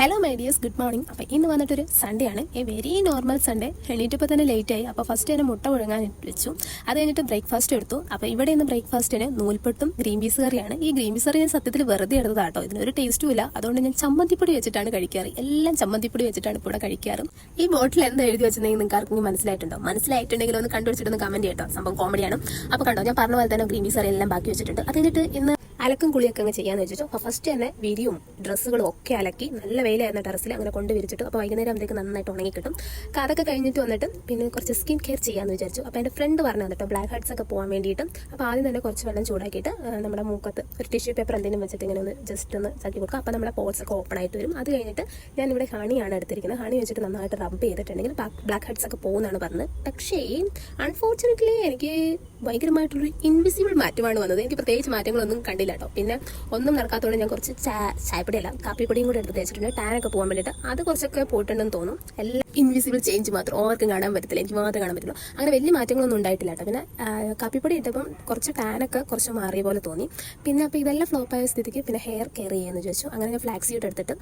Hello my dears, good morning. അപ്പോൾ ഇന്ന് വന്നിട്ടൊരു സൺഡേ ആണ്. Very normal Sunday. എണീറ്റപ്പോൾ തന്നെ ലേറ്റായി. അപ്പോൾ ഫസ്റ്റ് തന്നെ മുട്ട പുഴുങ്ങാൻ വെച്ചു. അത് കഴിഞ്ഞിട്ട് ബ്രേക്ക്ഫാസ്റ്റ് എടുത്തു. അപ്പോൾ ഇവിടെ ഇന്ന് ബ്രേക്ക്ഫാസ്റ്റിന് നൂൽപുട്ടും ഗ്രീൻ പീസ് കറിയാണ്. ഈ ഗ്രീൻ പീസ് കറി ഞാൻ സത്യത്തിൽ വെറുതെ എടുത്തതാട്ടോ. ഇതിനൊരു ടേസ്റ്റും ഇല്ല. അതുകൊണ്ട് ഞാൻ ചമ്മന്തിപ്പൊടി വെച്ചിട്ടാണ് കഴിക്കാറ്. എല്ലാം ചമ്മന്തിപ്പൊടി വെച്ചിട്ടാണ് ഇപ്പോൾ ഇവിടെ കഴിക്കാറ്. ഈ ബോട്ടിൽ എന്താ എഴുതി വെച്ചിട്ടുണ്ടെങ്കിൽ നിങ്ങൾക്ക് ആർക്കെങ്കിലും മനസ്സിലായിട്ടുണ്ടോ? മനസ്സിലായിട്ടുണ്ടെങ്കിൽ ഒന്ന് കണ്ടുപിടിച്ചിട്ടൊന്ന് കമന്റ് ചെയ്യട്ടോ. സംഭവം കോമഡിയാണ്. അപ്പോൾ കണ്ടോ, ഞാൻ പറഞ്ഞ പോലെ തന്നെ ഗ്രീൻ പീസ് കറി എല്ലാം ബാക്കി വെച്ചിട്ടുണ്ട്. അത് കഴിഞ്ഞിട്ട് ഇന്ന് അലക്കും കുളിയൊക്കെ അങ്ങ് ചെയ്യാന്ന് വെച്ചിട്ടു. അപ്പോൾ ഫസ്റ്റ് തന്നെ വിരിയും ഡ്രസ്സുകളും ഒക്കെ അലക്കി നല്ല വെയിലായിരുന്നു ടെറസിൽ, അങ്ങനെ കൊണ്ട് വിരിച്ചിട്ടു. അപ്പോൾ വൈകുന്നേരം ആകുമ്പോഴേക്ക് നന്നായിട്ട് ഉണങ്ങി കിട്ടും. അതൊക്കെ കഴിഞ്ഞിട്ട് വന്നിട്ട് പിന്നെ കുറച്ച് സ്കിൻ കെയർ ചെയ്യാമെന്ന് വിചാരിച്ചു. അപ്പോൾ എൻ്റെ ഫ്രണ്ട് പറഞ്ഞു കേട്ടോ, ബ്ലാക്ക് ഹെഡ്സ് ഒക്കെ പോകാൻ വേണ്ടിയിട്ട്. അപ്പോൾ ആദ്യം തന്നെ കുറച്ച് വെള്ളം ചൂടാക്കിയിട്ട് നമ്മുടെ മൂക്കത്ത് ഒരു ടിഷ്യൂ പേപ്പർ എന്തെങ്കിലും വെച്ചിട്ട് ഇങ്ങനെ ഒന്ന് ജസ്റ്റ് ഒന്ന് ചാക്കി കൊടുക്കുക. അപ്പോൾ നമ്മുടെ പോർട്സ് ഒക്കെ ഓപ്പൺ ആയിട്ട് വരും. അത് കഴിഞ്ഞിട്ട് ഞാനിവിടെ ഹണിയാണ് എടുത്തിരിക്കുന്നത്. ഹണി വെച്ചിട്ട് നന്നായിട്ട് റബ്ബ് ചെയ്തിട്ടുണ്ടെങ്കിൽ ബ്ലാക്ക് ഹെഡ്സ് ഒക്കെ പോകുന്നതാണ് പറഞ്ഞത്. പക്ഷേ അൺഫോർച്ചുനേറ്റ്ലി എനിക്ക് ഭയങ്കരമായിട്ടുള്ളൊരു ഇൻവിസിബിൾ മാറ്റമാണ് വന്നത്. എനിക്ക് പ്രത്യേകിച്ച് മാറ്റങ്ങളൊന്നും കണ്ടില്ല കേട്ടോ. പിന്നെ ഒന്നും നടക്കാത്തതുകൊണ്ട് ഞാൻ കുറച്ച് ചായപ്പൊടിയല്ല കാപ്പിപ്പൊടിയും കൂടെ എടുത്ത് തേച്ചിട്ടുണ്ട്, ടാനൊക്കെ പോകാൻ വേണ്ടിയിട്ട്. അത് കുറച്ചൊക്കെ പോയിട്ടുണ്ടെന്ന് തോന്നും. എല്ലാം ഇൻവിസിബിൾ ചേഞ്ച് മാത്രം, ഓർക്കും കാണാൻ പറ്റത്തില്ല, എനിക്ക് മാത്രമേ കാണാൻ പറ്റുള്ളൂ. അങ്ങനെ വലിയ മാറ്റങ്ങളൊന്നും ഉണ്ടായിട്ടില്ല കേട്ടോ. പിന്നെ കാപ്പിപ്പൊടി ഇട്ടപ്പം കുറച്ച് ടാനൊക്കെ കുറച്ച് മാറിയ പോലെ തോന്നി. പിന്നെ അപ്പോൾ ഇതെല്ലാം ഫ്ലോപ്പായ സ്ഥിതിക്ക് പിന്നെ ഹെയർ കെയർ ചെയ്യാമെന്ന് ചോദിച്ചു. അങ്ങനെ ഞാൻ ഫ്ലാക്സ് സീഡ് എടുത്തിട്ട്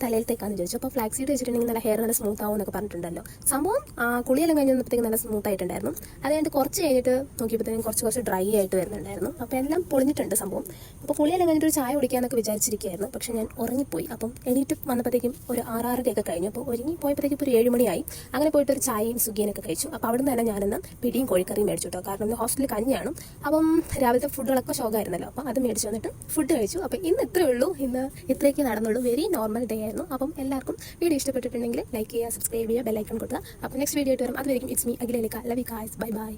തലയിൽ തേക്കാമെന്ന് ചോദിച്ചു. അപ്പോൾ ഫ്ലാക്സ് സീഡ് വെച്ചിട്ടുണ്ടെങ്കിൽ നല്ല ഹെയർ നല്ല സ്മൂത്ത് ആവും എന്നൊക്കെ പറഞ്ഞിട്ടുണ്ടല്ലോ. സംഭവം കുളിയെല്ലാം കഴിഞ്ഞ് വന്നപ്പോഴത്തേക്ക് നല്ല സ്മൂത്ത് ആയിട്ടുണ്ടായിരുന്നു. അത് കഴിഞ്ഞിട്ട് കുറച്ച് കഴിഞ്ഞിട്ട് നോക്കിയപ്പോഴത്തേക്കും കുറച്ച് ഡ്രൈ ആയിട്ട് വരുന്നുണ്ടായിരുന്നു. അപ്പോൾ എല്ലാം പൊളിഞ്ഞിട്ടുണ്ട് സംഭവം. അപ്പോൾ കുളിയെല്ലാം കഴിഞ്ഞിട്ട് ഒരു ചായ കുടിക്കാമെന്നൊക്കെ വിചാരിച്ചിരിക്കുകയായിരുന്നു. പക്ഷേ ഞാൻ ഉറങ്ങിപ്പോയി. അപ്പം എണീറ്റ് വന്നപ്പോഴത്തേക്കും ഒരു 6:30 കഴിഞ്ഞു. അപ്പോൾ ഒരുങ്ങി പോയപ്പോഴത്തേക്കും ഒരു 7 മണിയായി. അങ്ങനെ പോയിട്ട് ഒരു ചായയും സുഖിയനൊക്കെ കഴിച്ചു. അപ്പോൾ അവിടെ നിന്ന് തന്നെ ഞാനിന്ന് പിടിയും കോഴിക്കറിയും മേടിച്ചു കേട്ടോ. കാരണം ഇന്ന് ഹോസ്റ്റലിൽ കഞ്ഞിയാണ്. അപ്പം രാവിലത്തെ ഫുഡുകളൊക്കെ ശോകമായിരുന്നല്ലോ. അപ്പോൾ അത് മേടിച്ചു വന്നിട്ട് ഫുഡ് കഴിച്ചു. അപ്പോൾ ഇന്ന് ഇത്രയേ ഉള്ളൂ. ഇന്ന് ഇത്രയൊക്കെ നടന്നുള്ളൂ. വെരി നോർമൽ ഡേ ആയിരുന്നു. അപ്പം എല്ലാവർക്കും വീഡിയോ ഇഷ്ടപ്പെട്ടിട്ടുണ്ടെങ്കിൽ ലൈക്ക് ചെയ്യുക, സബ്സ്ക്രൈബ് ചെയ്യുക, ബെൽ ഐക്കൺ കൊടുക്കുക. അപ്പോൾ നെക്സ്റ്റ് വീഡിയോ ആയിട്ട് വരും. അതുവരെയും ഇറ്റ്സ് മീ അഖിലേലിക്ക. Love you guys. Bye by.